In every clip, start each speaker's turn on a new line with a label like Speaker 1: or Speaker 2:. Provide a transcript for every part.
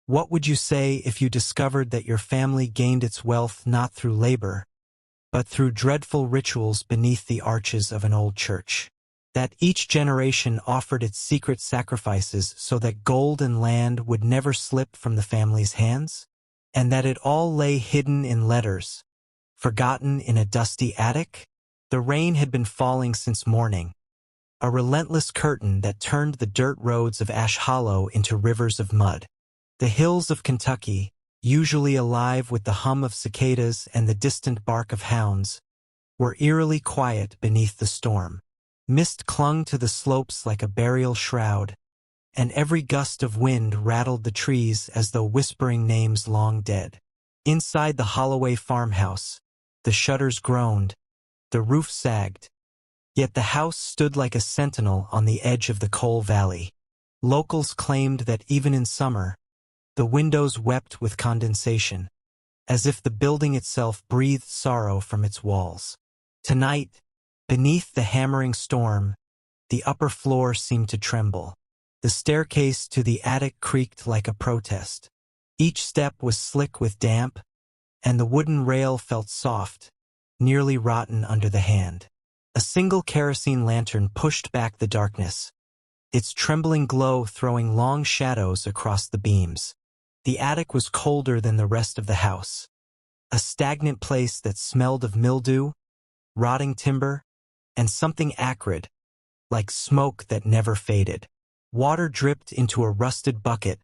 Speaker 1: What would you say if you discovered that your family gained its wealth not through labor, but through dreadful rituals beneath the arches of an old church? That each generation offered its secret sacrifices so that gold and land would never slip from the family's hands? And that it all lay hidden in letters, forgotten in a dusty attic? The rain had been falling since morning, a relentless curtain that turned the dirt roads of Ash Hollow into rivers of mud. The hills of Kentucky, usually alive with the hum of cicadas and the distant bark of hounds, were eerily quiet beneath the storm. Mist clung to the slopes like a burial shroud, and every gust of wind rattled the trees as though whispering names long dead. Inside the Holloway farmhouse, the shutters groaned, the roof sagged, yet the house stood like a sentinel on the edge of the coal valley. Locals claimed that even in summer, the windows wept with condensation, as if the building itself breathed sorrow from its walls. Tonight, beneath the hammering storm, the upper floor seemed to tremble. The staircase to the attic creaked like a protest. Each step was slick with damp, and the wooden rail felt soft, nearly rotten under the hand. A single kerosene lantern pushed back the darkness, its trembling glow throwing long shadows across the beams. The attic was colder than the rest of the house, a stagnant place that smelled of mildew, rotting timber, and something acrid, like smoke that never faded. Water dripped into a rusted bucket,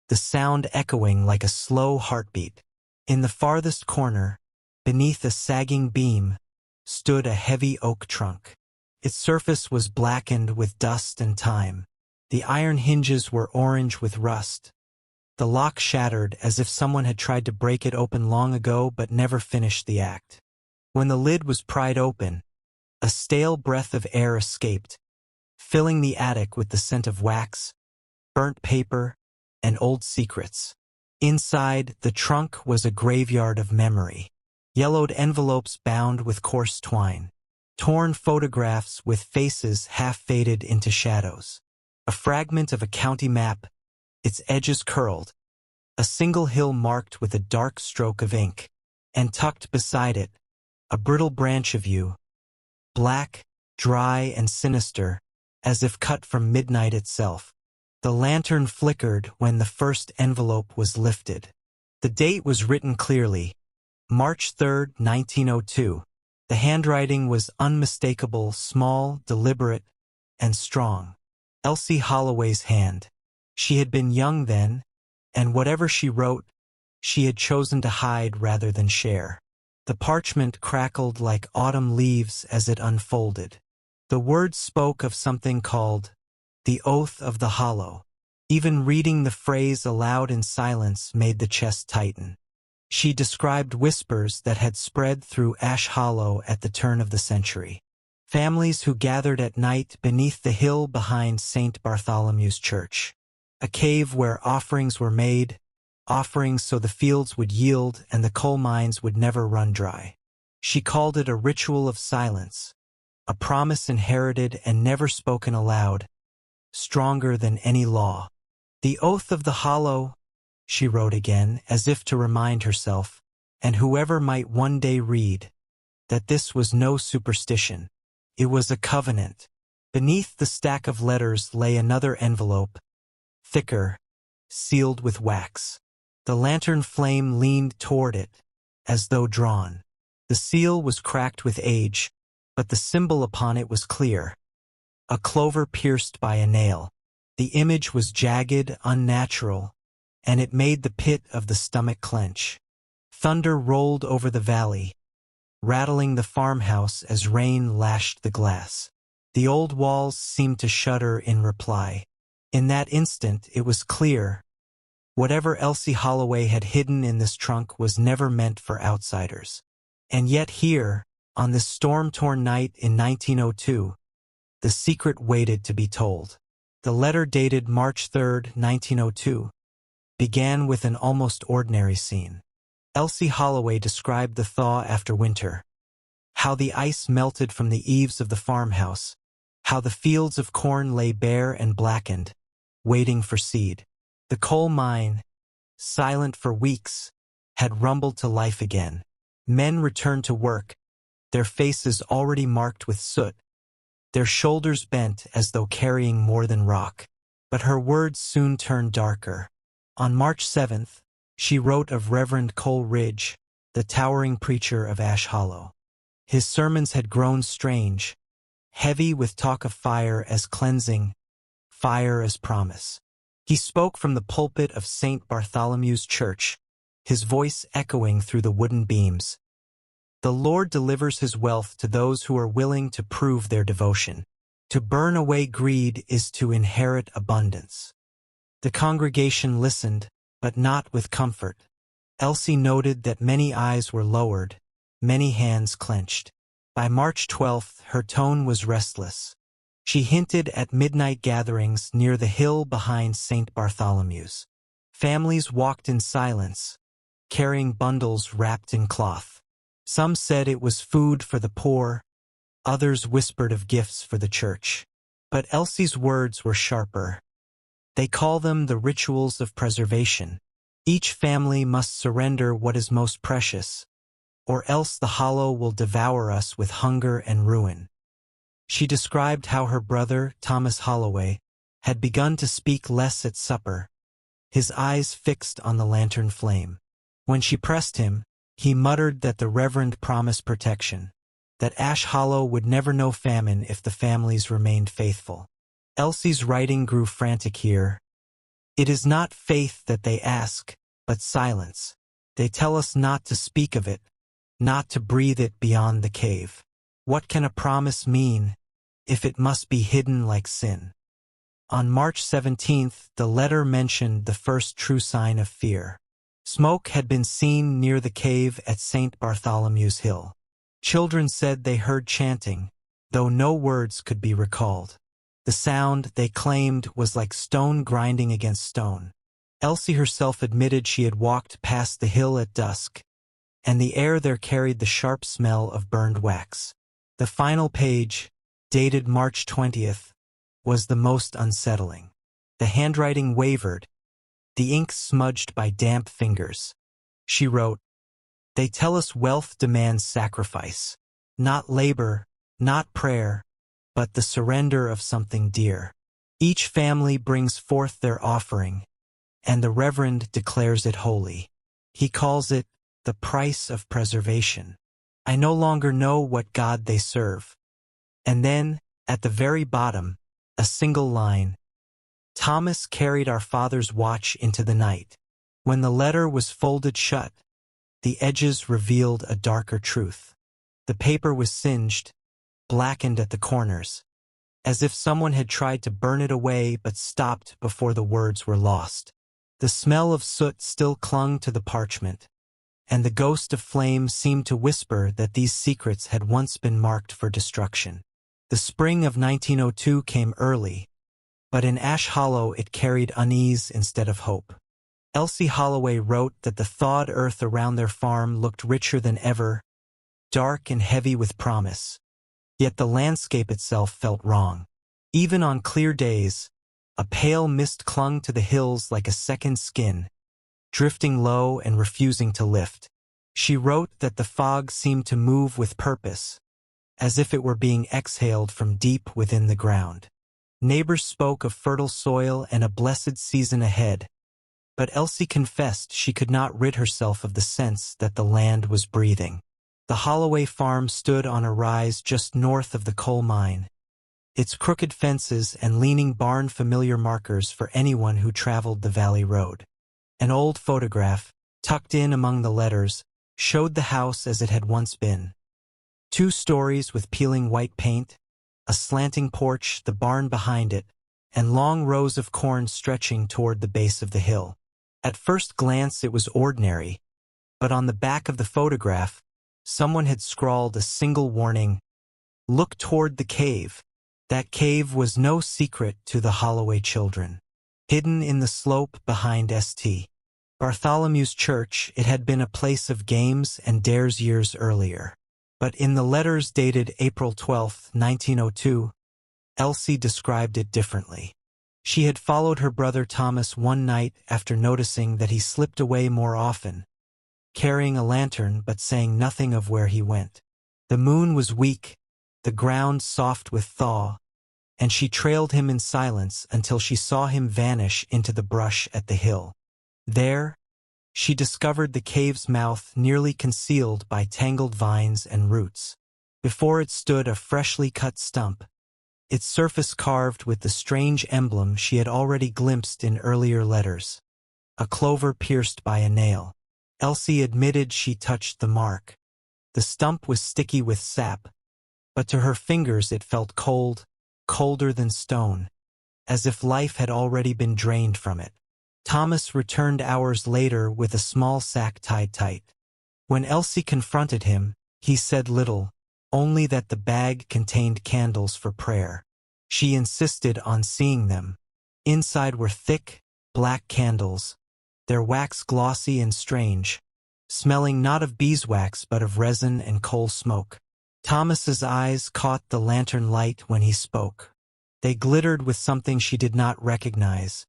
Speaker 1: the sound echoing like a slow heartbeat. In the farthest corner, beneath a sagging beam, stood a heavy oak trunk. Its surface was blackened with dust and time. The iron hinges were orange with rust. The lock shattered as if someone had tried to break it open long ago but never finished the act. When the lid was pried open, a stale breath of air escaped, filling the attic with the scent of wax, burnt paper, and old secrets. Inside, the trunk was a graveyard of memory. Yellowed envelopes bound with coarse twine, torn photographs with faces half faded into shadows, a fragment of a county map, its edges curled, a single hill marked with a dark stroke of ink, and tucked beside it, a brittle branch of yew, black, dry, and sinister, as if cut from midnight itself. The lantern flickered when the first envelope was lifted. The date was written clearly, March 3, 1902. The handwriting was unmistakable, small, deliberate, and strong. Elsie Holloway's hand. She had been young then, and whatever she wrote, she had chosen to hide rather than share. The parchment crackled like autumn leaves as it unfolded. The words spoke of something called the Oath of the Hollow. Even reading the phrase aloud in silence made the chest tighten. She described whispers that had spread through Ash Hollow at the turn of the century. Families who gathered at night beneath the hill behind St. Bartholomew's Church. A cave where offerings were made, offerings so the fields would yield and the coal mines would never run dry. She called it a ritual of silence, a promise inherited and never spoken aloud, stronger than any law. The Oath of the Hollow, she wrote again, as if to remind herself, and whoever might one day read, that this was no superstition. It was a covenant. Beneath the stack of letters lay another envelope, thicker, sealed with wax. The lantern flame leaned toward it, as though drawn. The seal was cracked with age, but the symbol upon it was clear. A clover pierced by a nail. The image was jagged, unnatural, and it made the pit of the stomach clench. Thunder rolled over the valley, rattling the farmhouse as rain lashed the glass. The old walls seemed to shudder in reply. In that instant it was clear. Whatever Elsie Holloway had hidden in this trunk was never meant for outsiders. And yet here, on this storm-torn night in 1902, the secret waited to be told. The letter dated March 3, 1902, began with an almost ordinary scene. Elsie Holloway described the thaw after winter, how the ice melted from the eaves of the farmhouse, how the fields of corn lay bare and blackened, waiting for seed. The coal mine, silent for weeks, had rumbled to life again. Men returned to work, their faces already marked with soot, their shoulders bent as though carrying more than rock. But her words soon turned darker. On March 7th, she wrote of Reverend Coleridge, the towering preacher of Ash Hollow. His sermons had grown strange, heavy with talk of fire as cleansing, fire as promise. He spoke from the pulpit of St. Bartholomew's Church, his voice echoing through the wooden beams. The Lord delivers his wealth to those who are willing to prove their devotion. To burn away greed is to inherit abundance. The congregation listened, but not with comfort. Elsie noted that many eyes were lowered, many hands clenched. By March 12th, her tone was restless. She hinted at midnight gatherings near the hill behind St. Bartholomew's. Families walked in silence, carrying bundles wrapped in cloth. Some said it was food for the poor, others whispered of gifts for the church. But Elsie's words were sharper. They call them the rituals of preservation. Each family must surrender what is most precious, or else the hollow will devour us with hunger and ruin. She described how her brother, Thomas Holloway, had begun to speak less at supper, his eyes fixed on the lantern flame. When she pressed him, he muttered that the Reverend promised protection, that Ash Hollow would never know famine if the families remained faithful. Elsie's writing grew frantic here. It is not faith that they ask, but silence. They tell us not to speak of it, not to breathe it beyond the cave. What can a promise mean, if it must be hidden like sin? On March 17th, the letter mentioned the first true sign of fear. Smoke had been seen near the cave at St. Bartholomew's Hill. Children said they heard chanting, though no words could be recalled. The sound, they claimed, was like stone grinding against stone. Elsie herself admitted she had walked past the hill at dusk, and the air there carried the sharp smell of burned wax. The final page, dated March 20th, was the most unsettling. The handwriting wavered, the ink smudged by damp fingers. She wrote, "They tell us wealth demands sacrifice, not labor, not prayer, but the surrender of something dear. Each family brings forth their offering, and the Reverend declares it holy. He calls it the price of preservation. I no longer know what God they serve." And then, at the very bottom, a single line, "Thomas carried our father's watch into the night." When the letter was folded shut, the edges revealed a darker truth. The paper was singed, blackened at the corners, as if someone had tried to burn it away but stopped before the words were lost. The smell of soot still clung to the parchment, and the ghost of flame seemed to whisper that these secrets had once been marked for destruction. The spring of 1902 came early, but in Ash Hollow it carried unease instead of hope. Elsie Holloway wrote that the thawed earth around their farm looked richer than ever, dark and heavy with promise. Yet the landscape itself felt wrong. Even on clear days, a pale mist clung to the hills like a second skin, drifting low and refusing to lift. She wrote that the fog seemed to move with purpose, as if it were being exhaled from deep within the ground. Neighbors spoke of fertile soil and a blessed season ahead, but Elsie confessed she could not rid herself of the sense that the land was breathing. The Holloway farm stood on a rise just north of the coal mine, its crooked fences and leaning barn familiar markers for anyone who traveled the valley road. An old photograph, tucked in among the letters, showed the house as it had once been. 2 stories with peeling white paint, a slanting porch, the barn behind it, and long rows of corn stretching toward the base of the hill. At first glance it was ordinary, but on the back of the photograph, someone had scrawled a single warning: "Look toward the cave." That cave was no secret to the Holloway children. Hidden in the slope behind St. Bartholomew's Church, it had been a place of games and dares years earlier. But in the letters dated April 12, 1902, Elsie described it differently. She had followed her brother Thomas one night after noticing that he slipped away more often, carrying a lantern but saying nothing of where he went. The moon was weak, the ground soft with thaw, and she trailed him in silence until she saw him vanish into the brush at the hill. There, she discovered the cave's mouth nearly concealed by tangled vines and roots. Before it stood a freshly cut stump, its surface carved with the strange emblem she had already glimpsed in earlier letters. A clover pierced by a nail. Elsie admitted she touched the mark. The stump was sticky with sap, but to her fingers it felt cold, colder than stone, as if life had already been drained from it. Thomas returned hours later with a small sack tied tight. When Elsie confronted him, he said little, only that the bag contained candles for prayer. She insisted on seeing them. Inside were thick, black candles, their wax glossy and strange, smelling not of beeswax but of resin and coal smoke. Thomas's eyes caught the lantern light when he spoke. They glittered with something she did not recognize,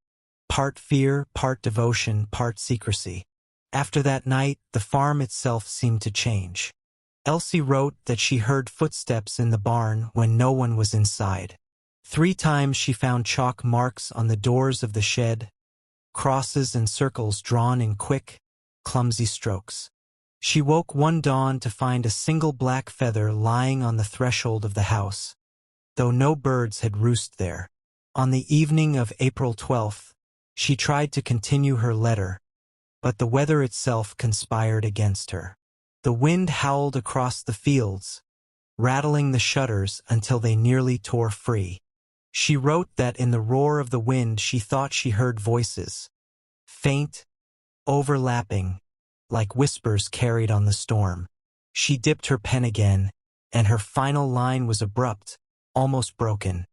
Speaker 1: part fear, part devotion, part secrecy. After that night, the farm itself seemed to change. Elsie wrote that she heard footsteps in the barn when no one was inside. 3 times she found chalk marks on the doors of the shed, crosses and circles drawn in quick, clumsy strokes. She woke one dawn to find a single black feather lying on the threshold of the house, though no birds had roosted there. On the evening of April 12th, she tried to continue her letter, but the weather itself conspired against her. The wind howled across the fields, rattling the shutters until they nearly tore free. She wrote that in the roar of the wind she thought she heard voices, faint, overlapping, like whispers carried on the storm. She dipped her pen again, and her final line was abrupt, almost broken.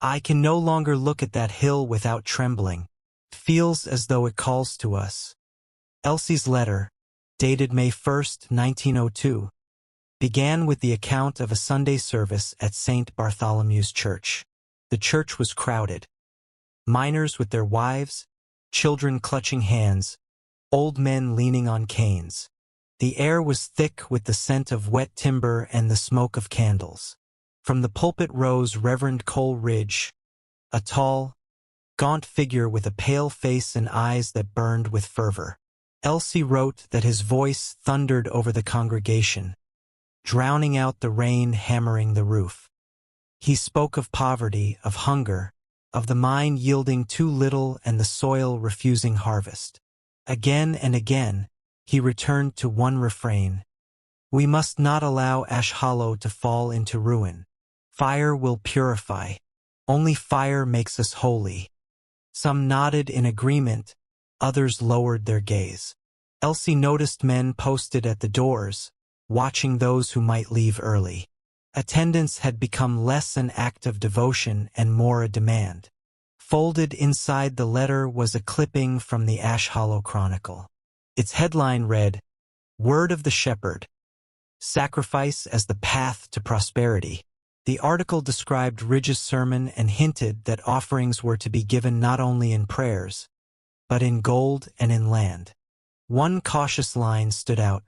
Speaker 1: I can no longer look at that hill without trembling. It feels as though it calls to us. Elsie's letter, dated May 1st, 1902, began with the account of a Sunday service at St. Bartholomew's Church. The church was crowded. Miners with their wives, children clutching hands, old men leaning on canes. The air was thick with the scent of wet timber and the smoke of candles. From the pulpit rose Reverend Coleridge, a tall, gaunt figure with a pale face and eyes that burned with fervor. Elsie wrote that his voice thundered over the congregation, drowning out the rain hammering the roof. He spoke of poverty, of hunger, of the mine yielding too little and the soil refusing harvest. Again and again, he returned to one refrain. We must not allow Ash Hollow to fall into ruin. Fire will purify. Only fire makes us holy. Some nodded in agreement, others lowered their gaze. Elsie noticed men posted at the doors, watching those who might leave early. Attendance had become less an act of devotion and more a demand. Folded inside the letter was a clipping from the Ash Hollow Chronicle. Its headline read, Word of the Shepherd, Sacrifice as the Path to Prosperity. The article described Ridge's sermon and hinted that offerings were to be given not only in prayers, but in gold and in land. One cautious line stood out.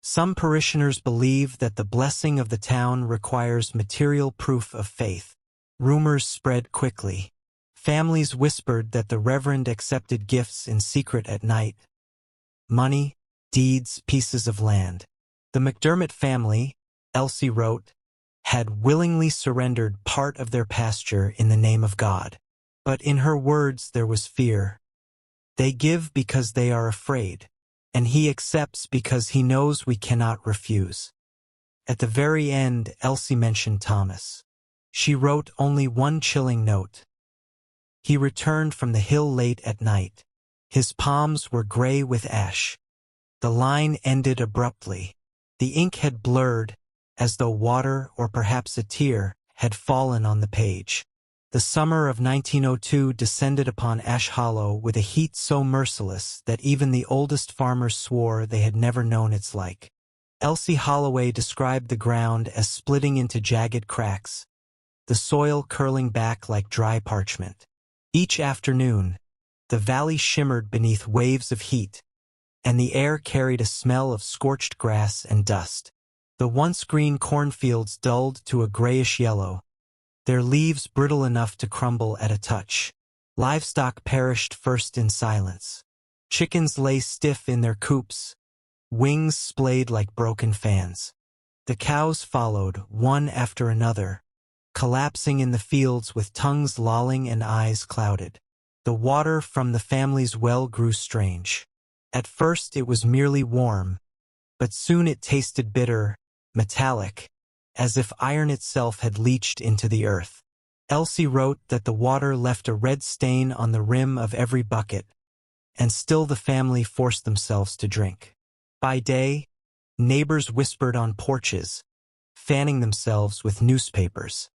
Speaker 1: Some parishioners believe that the blessing of the town requires material proof of faith. Rumors spread quickly. Families whispered that the Reverend accepted gifts in secret at night. Money, deeds, pieces of land. The McDermott family, Elsie wrote, had willingly surrendered part of their pasture in the name of God. But in her words there was fear. They give because they are afraid, and he accepts because he knows we cannot refuse. At the very end, Elsie mentioned Thomas. She wrote only one chilling note. He returned from the hill late at night. His palms were gray with ash. The line ended abruptly. The ink had blurred, as though water or perhaps a tear had fallen on the page. The summer of 1902 descended upon Ash Hollow with a heat so merciless that even the oldest farmers swore they had never known its like. Elsie Holloway described the ground as splitting into jagged cracks, the soil curling back like dry parchment. Each afternoon, the valley shimmered beneath waves of heat, and the air carried a smell of scorched grass and dust. The once green cornfields dulled to a grayish yellow, their leaves brittle enough to crumble at a touch. Livestock perished first in silence. Chickens lay stiff in their coops, wings splayed like broken fans. The cows followed, one after another, collapsing in the fields with tongues lolling and eyes clouded. The water from the family's well grew strange. At first it was merely warm, but soon it tasted bitter, metallic, as if iron itself had leached into the earth. Elsie wrote that the water left a red stain on the rim of every bucket, and still the family forced themselves to drink. By day, neighbors whispered on porches, fanning themselves with newspapers.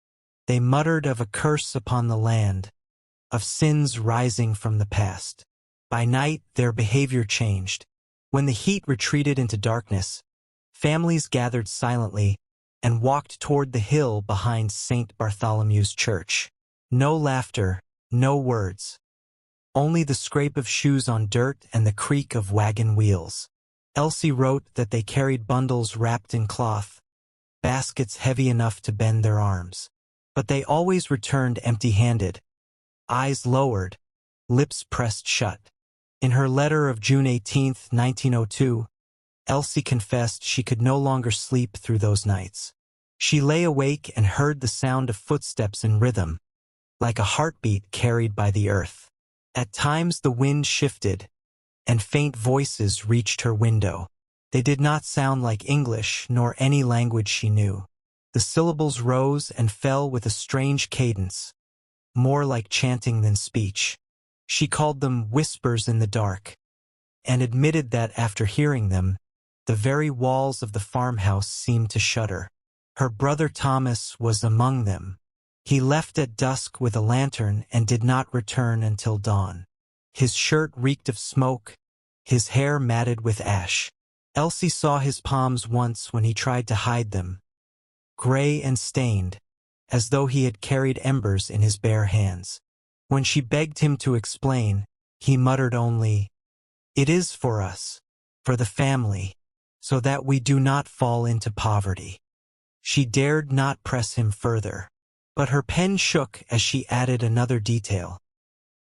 Speaker 1: They muttered of a curse upon the land, of sins rising from the past. By night, their behavior changed. When the heat retreated into darkness, families gathered silently and walked toward the hill behind St. Bartholomew's Church. No laughter, no words. Only the scrape of shoes on dirt and the creak of wagon wheels. Elsie wrote that they carried bundles wrapped in cloth, baskets heavy enough to bend their arms. But they always returned empty-handed, eyes lowered, lips pressed shut. In her letter of June 18, 1902, Elsie confessed she could no longer sleep through those nights. She lay awake and heard the sound of footsteps in rhythm, like a heartbeat carried by the earth. At times the wind shifted, and faint voices reached her window. They did not sound like English nor any language she knew. The syllables rose and fell with a strange cadence, more like chanting than speech. She called them whispers in the dark, and admitted that after hearing them, the very walls of the farmhouse seemed to shudder. Her brother Thomas was among them. He left at dusk with a lantern and did not return until dawn. His shirt reeked of smoke, his hair matted with ash. Elsie saw his palms once when he tried to hide them, gray and stained, as though he had carried embers in his bare hands. When she begged him to explain, he muttered only, "It is for us, for the family, so that we do not fall into poverty." She dared not press him further, but her pen shook as she added another detail.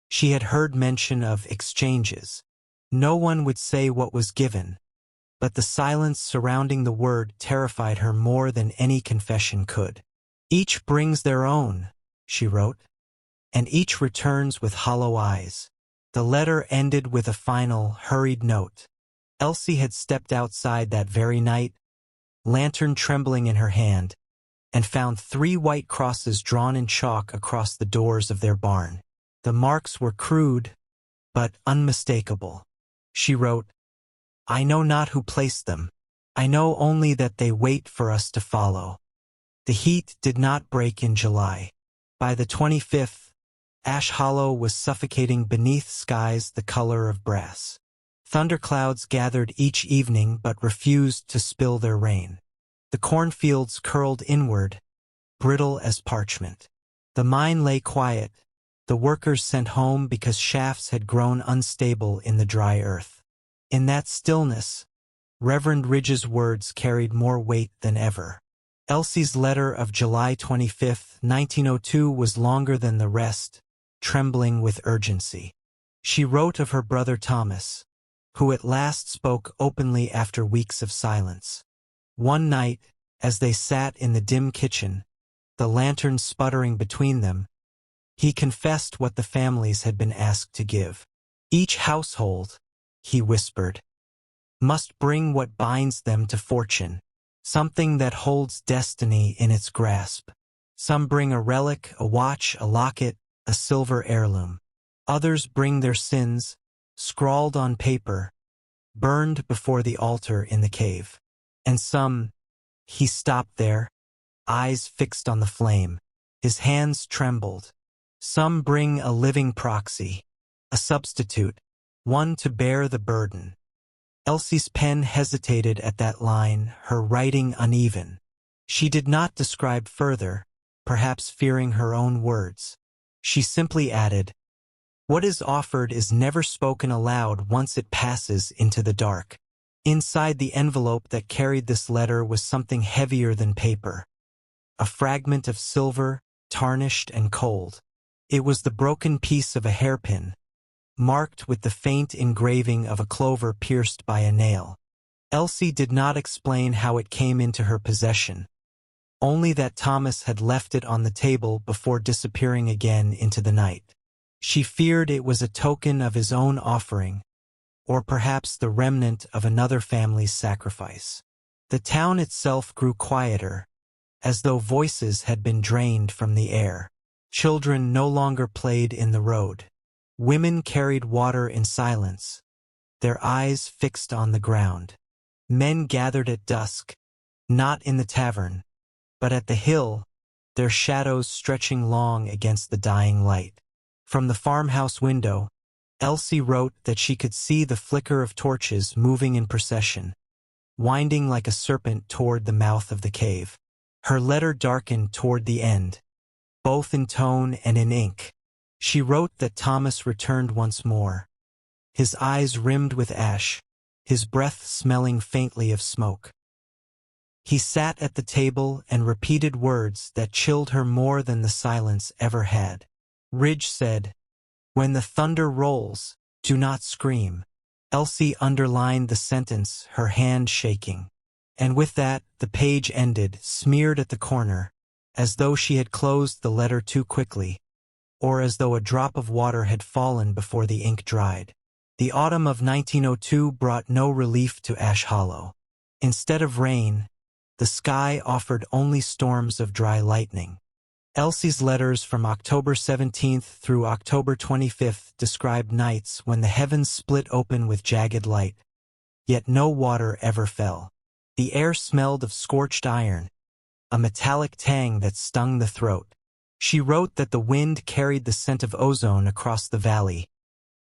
Speaker 1: She had heard mention of exchanges. No one would say what was given, but the silence surrounding the word terrified her more than any confession could. "Each brings their own," she wrote, "and each returns with hollow eyes." The letter ended with a final, hurried note. Elsie had stepped outside that very night, lantern trembling in her hand, and found 3 white crosses drawn in chalk across the doors of their barn. The marks were crude, but unmistakable. She wrote, "I know not who placed them. I know only that they wait for us to follow." The heat did not break in July. By the 25th, Ash Hollow was suffocating beneath skies the color of brass. Thunderclouds gathered each evening but refused to spill their rain. The cornfields curled inward, brittle as parchment. The mine lay quiet, the workers sent home because shafts had grown unstable in the dry earth. In that stillness, Reverend Ridge's words carried more weight than ever. Elsie's letter of July 25, 1902 was longer than the rest, trembling with urgency. She wrote of her brother Thomas, who at last spoke openly after weeks of silence. One night, as they sat in the dim kitchen, the lantern sputtering between them, he confessed what the families had been asked to give. "Each household," he whispered, "must bring what binds them to fortune, something that holds destiny in its grasp. Some bring a relic, a watch, a locket, a silver heirloom. Others bring their sins, scrawled on paper, burned before the altar in the cave. And some—" He stopped there, eyes fixed on the flame. His hands trembled. "Some bring a living proxy, a substitute, one to bear the burden." Elsie's pen hesitated at that line, her writing uneven. She did not describe further, perhaps fearing her own words. She simply added, What is offered is never spoken aloud once it passes into the dark. Inside the envelope that carried this letter was something heavier than paper. A fragment of silver, tarnished and cold. It was the broken piece of a hairpin, marked with the faint engraving of a clover pierced by a nail. Elsie did not explain how it came into her possession, only that Thomas had left it on the table before disappearing again into the night. She feared it was a token of his own offering, or perhaps the remnant of another family's sacrifice. The town itself grew quieter, as though voices had been drained from the air. Children no longer played in the road. Women carried water in silence, their eyes fixed on the ground. Men gathered at dusk, not in the tavern, but at the hill, their shadows stretching long against the dying light. From the farmhouse window, Elsie wrote that she could see the flicker of torches moving in procession, winding like a serpent toward the mouth of the cave. Her letter darkened toward the end, both in tone and in ink. She wrote that Thomas returned once more, his eyes rimmed with ash, his breath smelling faintly of smoke. He sat at the table and repeated words that chilled her more than the silence ever had. Ridge said, "When the thunder rolls, do not scream." Elsie underlined the sentence, her hand shaking. And with that, the page ended, smeared at the corner, as though she had closed the letter too quickly, or as though a drop of water had fallen before the ink dried. The autumn of 1902 brought no relief to Ash Hollow. Instead of rain, the sky offered only storms of dry lightning. Elsie's letters from October 17th through October 25th described nights when the heavens split open with jagged light, yet no water ever fell. The air smelled of scorched iron, a metallic tang that stung the throat. She wrote that the wind carried the scent of ozone across the valley,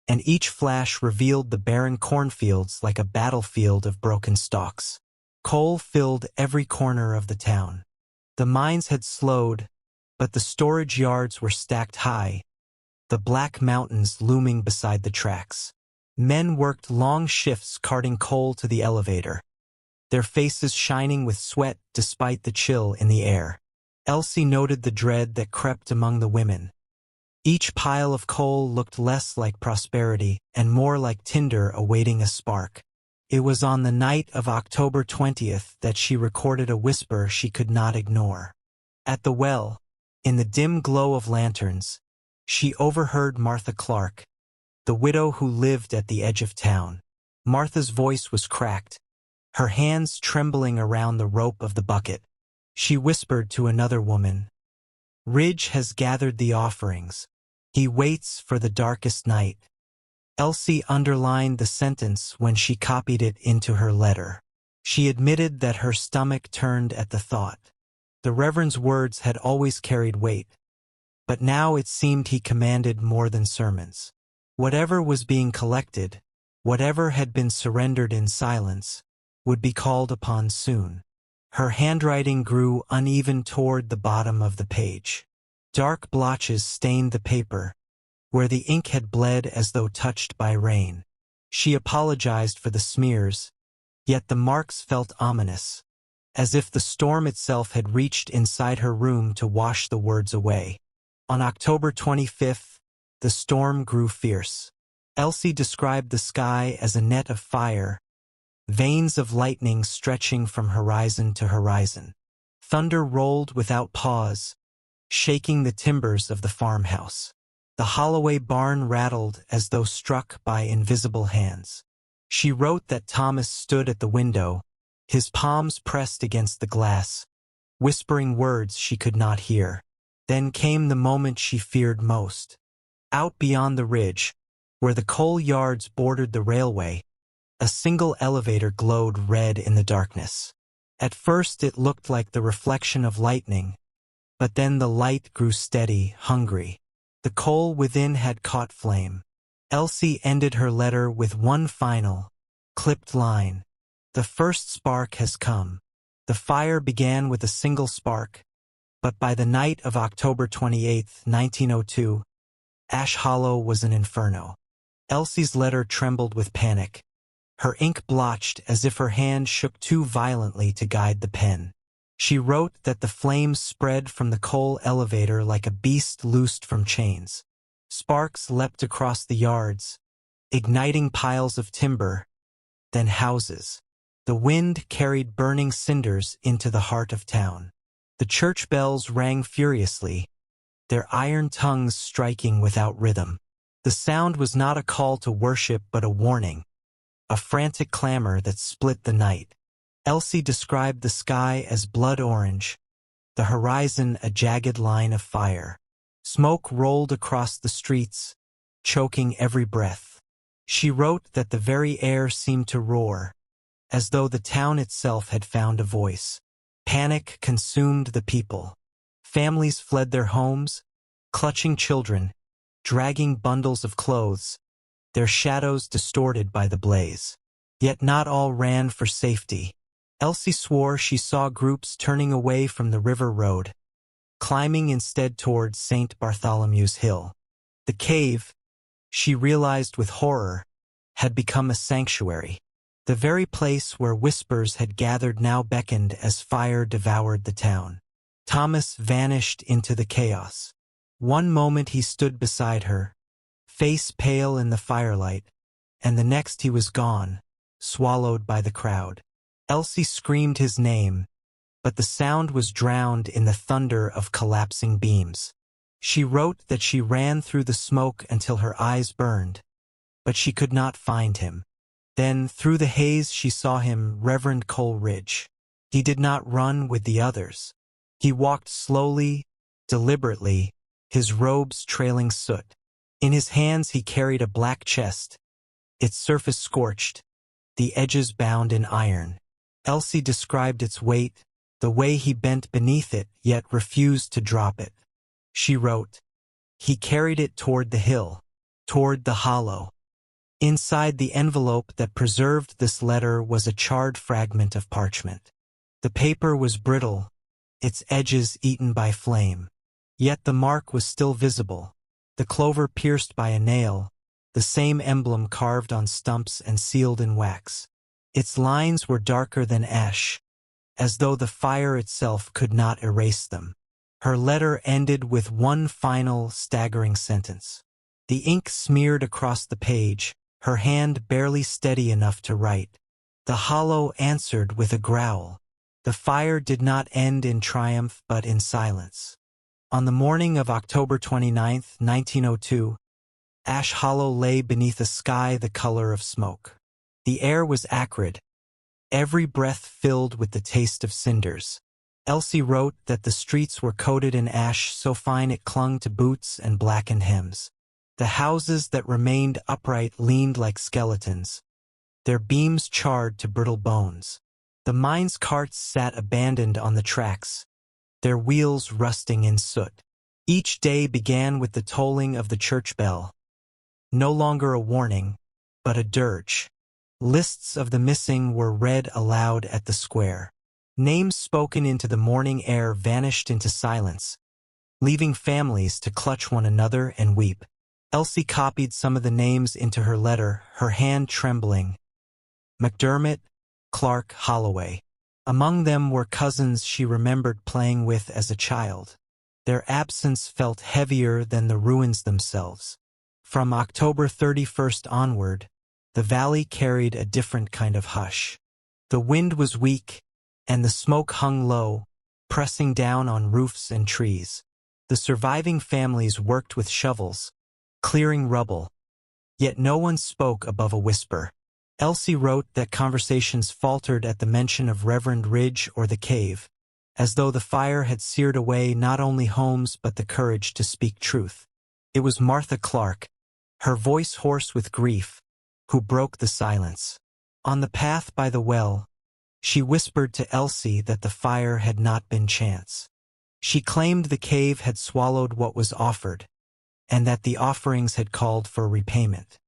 Speaker 1: and each flash revealed the barren cornfields like a battlefield of broken stalks. Coal filled every corner of the town. The mines had slowed, but the storage yards were stacked high, the black mountains looming beside the tracks. Men worked long shifts carting coal to the elevator, their faces shining with sweat despite the chill in the air. Elsie noted the dread that crept among the women. Each pile of coal looked less like prosperity and more like tinder awaiting a spark. It was on the night of October 20th that she recorded a whisper she could not ignore. At the well, in the dim glow of lanterns, she overheard Martha Clark, the widow who lived at the edge of town. Martha's voice was cracked, her hands trembling around the rope of the bucket. She whispered to another woman, "Ridge has gathered the offerings. He waits for the darkest night." Elsie underlined the sentence when she copied it into her letter. She admitted that her stomach turned at the thought. The Reverend's words had always carried weight, but now it seemed he commanded more than sermons. Whatever was being collected, whatever had been surrendered in silence, would be called upon soon. Her handwriting grew uneven toward the bottom of the page. Dark blotches stained the paper, where the ink had bled as though touched by rain. She apologized for the smears, yet the marks felt ominous, as if the storm itself had reached inside her room to wash the words away. On October 25th, the storm grew fierce. Elsie described the sky as a net of fire, veins of lightning stretching from horizon to horizon. Thunder rolled without pause, shaking the timbers of the farmhouse. The Holloway barn rattled as though struck by invisible hands. She wrote that Thomas stood at the window, his palms pressed against the glass, whispering words she could not hear. Then came the moment she feared most. Out beyond the ridge, where the coal yards bordered the railway, a single elevator glowed red in the darkness. At first it looked like the reflection of lightning, but then the light grew steady, hungry. The coal within had caught flame. Elsie ended her letter with one final, clipped line. "The first spark has come." The fire began with a single spark, but by the night of October 28, 1902, Ash Hollow was an inferno. Elsie's letter trembled with panic. Her ink blotched as if her hand shook too violently to guide the pen. She wrote that the flames spread from the coal elevator like a beast loosed from chains. Sparks leapt across the yards, igniting piles of timber, then houses. The wind carried burning cinders into the heart of town. The church bells rang furiously, their iron tongues striking without rhythm. The sound was not a call to worship but a warning, a frantic clamor that split the night. Elsie described the sky as blood orange, the horizon a jagged line of fire. Smoke rolled across the streets, choking every breath. She wrote that the very air seemed to roar, as though the town itself had found a voice. Panic consumed the people. Families fled their homes, clutching children, dragging bundles of clothes, their shadows distorted by the blaze. Yet not all ran for safety. Elsie swore she saw groups turning away from the river road, climbing instead towards St. Bartholomew's Hill. The cave, she realized with horror, had become a sanctuary. The very place where whispers had gathered now beckoned as fire devoured the town. Thomas vanished into the chaos. One moment he stood beside her, face pale in the firelight, and the next he was gone, swallowed by the crowd. Elsie screamed his name, but the sound was drowned in the thunder of collapsing beams. She wrote that she ran through the smoke until her eyes burned, but she could not find him. Then, through the haze, she saw him, Reverend Coleridge. He did not run with the others. He walked slowly, deliberately, his robes trailing soot. In his hands he carried a black chest, its surface scorched, the edges bound in iron. Elsie described its weight, the way he bent beneath it yet refused to drop it. She wrote, "He carried it toward the hill, toward the hollow." Inside the envelope that preserved this letter was a charred fragment of parchment. The paper was brittle, its edges eaten by flame. Yet the mark was still visible, the clover pierced by a nail, the same emblem carved on stumps and sealed in wax. Its lines were darker than ash, as though the fire itself could not erase them. Her letter ended with one final, staggering sentence. The ink smeared across the page, her hand barely steady enough to write. The hollow answered with a growl. The fire did not end in triumph but in silence. On the morning of October 29, 1902, Ash Hollow lay beneath a sky the color of smoke. The air was acrid, every breath filled with the taste of cinders. Elsie wrote that the streets were coated in ash so fine it clung to boots and blackened hems. The houses that remained upright leaned like skeletons, their beams charred to brittle bones. The mine's carts sat abandoned on the tracks, their wheels rusting in soot. Each day began with the tolling of the church bell, no longer a warning, but a dirge. Lists of the missing were read aloud at the square. Names spoken into the morning air vanished into silence, leaving families to clutch one another and weep. Elsie copied some of the names into her letter, her hand trembling. McDermott, Clark, Holloway. Among them were cousins she remembered playing with as a child. Their absence felt heavier than the ruins themselves. From October 31st onward, the valley carried a different kind of hush. The wind was weak, and the smoke hung low, pressing down on roofs and trees. The surviving families worked with shovels, clearing rubble, yet no one spoke above a whisper. Elsie wrote that conversations faltered at the mention of Reverend Ridge or the cave, as though the fire had seared away not only homes but the courage to speak truth. It was Martha Clark, her voice hoarse with grief, who broke the silence. On the path by the well, she whispered to Elsie that the fire had not been chance. She claimed the cave had swallowed what was offered, and that the offerings had called for repayment.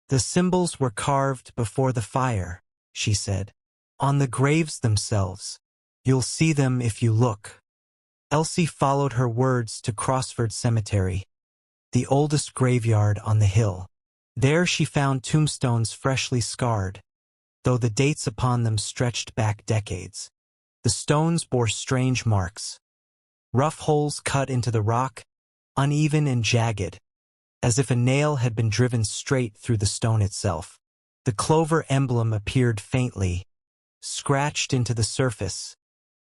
Speaker 1: The symbols were carved before the fire, she said, on the graves themselves. You'll see them if you look. Elsie followed her words to Crossford Cemetery, the oldest graveyard on the hill. There she found tombstones freshly scarred, though the dates upon them stretched back decades. The stones bore strange marks, rough holes cut into the rock, uneven and jagged, as if a nail had been driven straight through the stone itself. The clover emblem appeared faintly, scratched into the surface,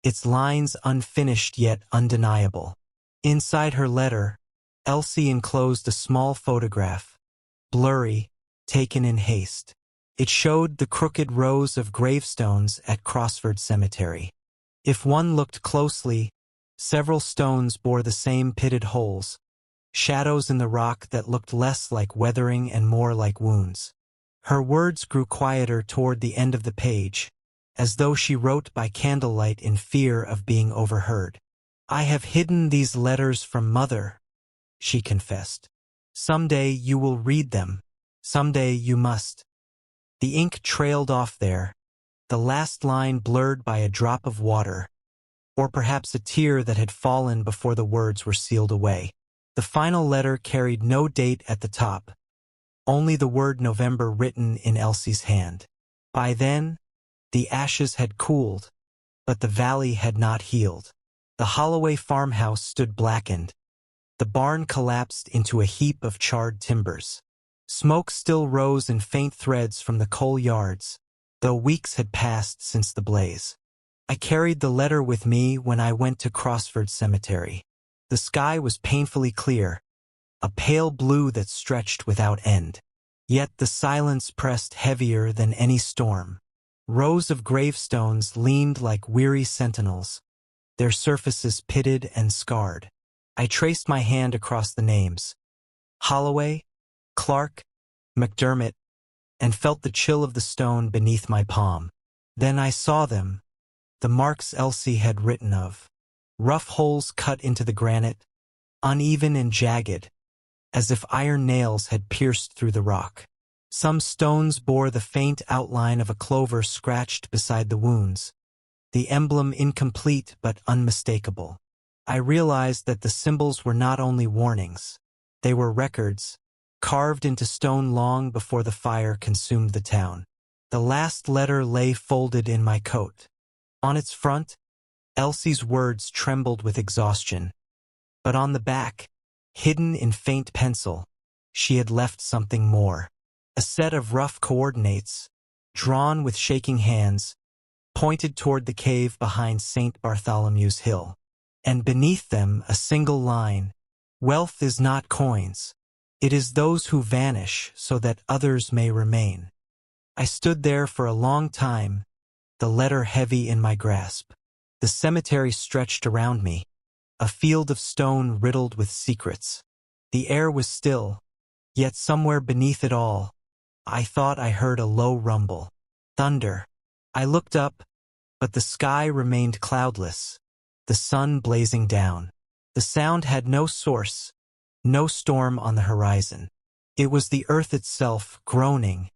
Speaker 1: its lines unfinished yet undeniable. Inside her letter, Elsie enclosed a small photograph, blurry, taken in haste. It showed the crooked rows of gravestones at Crossford Cemetery. If one looked closely, several stones bore the same pitted holes, shadows in the rock that looked less like weathering and more like wounds. Her words grew quieter toward the end of the page, as though she wrote by candlelight in fear of being overheard. "I have hidden these letters from Mother," she confessed. "Someday you will read them. Someday you must." The ink trailed off there, the last line blurred by a drop of water, or perhaps a tear that had fallen before the words were sealed away. The final letter carried no date at the top, only the word November written in Elsie's hand. By then, the ashes had cooled, but the valley had not healed. The Holloway farmhouse stood blackened. The barn collapsed into a heap of charred timbers. Smoke still rose in faint threads from the coal yards, though weeks had passed since the blaze. I carried the letter with me when I went to Crossford Cemetery. The sky was painfully clear, a pale blue that stretched without end. Yet the silence pressed heavier than any storm. Rows of gravestones leaned like weary sentinels, their surfaces pitted and scarred. I traced my hand across the names: Holloway, Clark, McDermott, and felt the chill of the stone beneath my palm. Then I saw them, the marks Elsie had written of. Rough holes cut into the granite, uneven and jagged, as if iron nails had pierced through the rock. Some stones bore the faint outline of a clover scratched beside the wounds, the emblem incomplete but unmistakable. I realized that the symbols were not only warnings, they were records, carved into stone long before the fire consumed the town. The last letter lay folded in my coat. On its front, Elsie's words trembled with exhaustion, but on the back, hidden in faint pencil, she had left something more. A set of rough coordinates, drawn with shaking hands, pointed toward the cave behind St. Bartholomew's Hill. And beneath them a single line: "Wealth is not coins. It is those who vanish so that others may remain." I stood there for a long time, the letter heavy in my grasp. The cemetery stretched around me, a field of stone riddled with secrets. The air was still, yet somewhere beneath it all, I thought I heard a low rumble. Thunder. I looked up, but the sky remained cloudless, the sun blazing down. The sound had no source, no storm on the horizon. It was the earth itself groaning,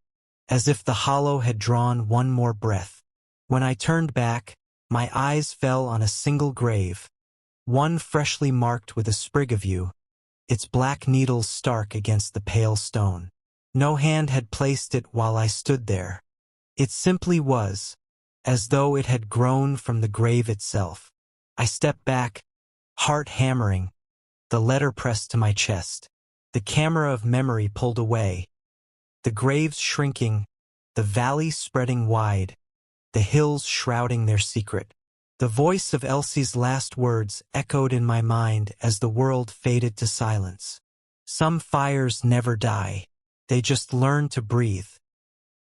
Speaker 1: as if the hollow had drawn one more breath. When I turned back, my eyes fell on a single grave, one freshly marked with a sprig of yew, its black needles stark against the pale stone. No hand had placed it while I stood there. It simply was, as though it had grown from the grave itself. I stepped back, heart hammering, the letter pressed to my chest. The camera of memory pulled away, the graves shrinking, the valley spreading wide, the hills shrouding their secret. The voice of Elsie's last words echoed in my mind as the world faded to silence. Some fires never die. They just learn to breathe.